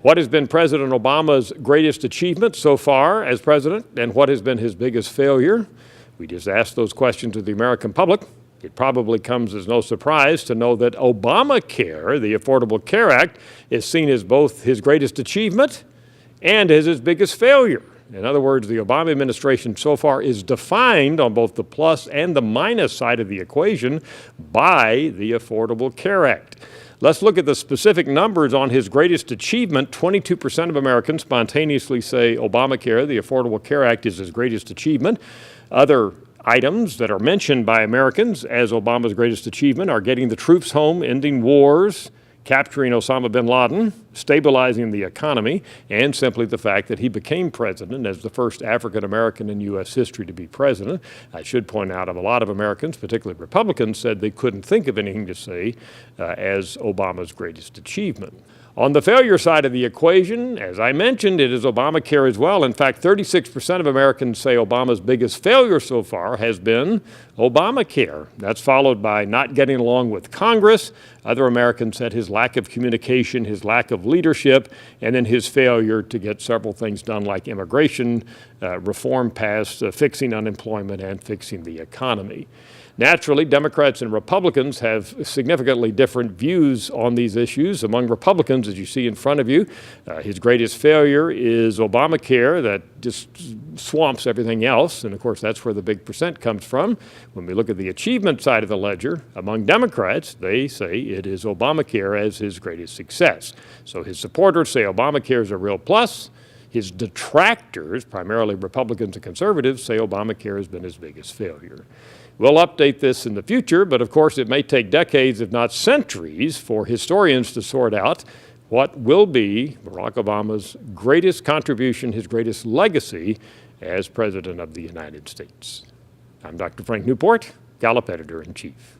What has been President Obama's greatest achievement so far as president, and what has been his biggest failure? We just asked those questions to the American public. It probably comes as no surprise to know that Obamacare, the Affordable Care Act, is seen as both his greatest achievement and as his biggest failure. In other words, the Obama administration so far is defined on both the plus and the minus side of the equation by the Affordable Care Act. Let's look at the specific numbers on his greatest achievement. 22% of Americans spontaneously say Obamacare, the Affordable Care Act, is his greatest achievement. Other items that are mentioned by Americans as Obama's greatest achievement are getting the troops home, ending wars, capturing Osama bin Laden, stabilizing the economy, and simply the fact that he became president as the first African-American in U.S. history to be president. I should point out a lot of Americans, particularly Republicans, said they couldn't think of anything to say as Obama's greatest achievement. On the failure side of the equation, as I mentioned, it is Obamacare as well. In fact, 36% of Americans say Obama's biggest failure so far has been Obamacare. That's followed by not getting along with Congress. Other Americans said his lack of communication, his lack of leadership, and then his failure to get several things done like immigration reform passed, fixing unemployment, and fixing the economy. Naturally, Democrats and Republicans have significantly different views on these issues. Among Republicans, as you see in front of you, his greatest failure is Obamacare. That just swamps everything else, and of course that's where the big percent comes from. When we look at the achievement side of the ledger, among Democrats, they say it is Obamacare as his greatest success. So his supporters say Obamacare is a real plus. His detractors, primarily Republicans and conservatives, say Obamacare has been his biggest failure. We'll update this in the future, but of course it may take decades, if not centuries, for historians to sort out what will be Barack Obama's greatest contribution, his greatest legacy as President of the United States. I'm Dr. Frank Newport, Gallup Editor-in-Chief.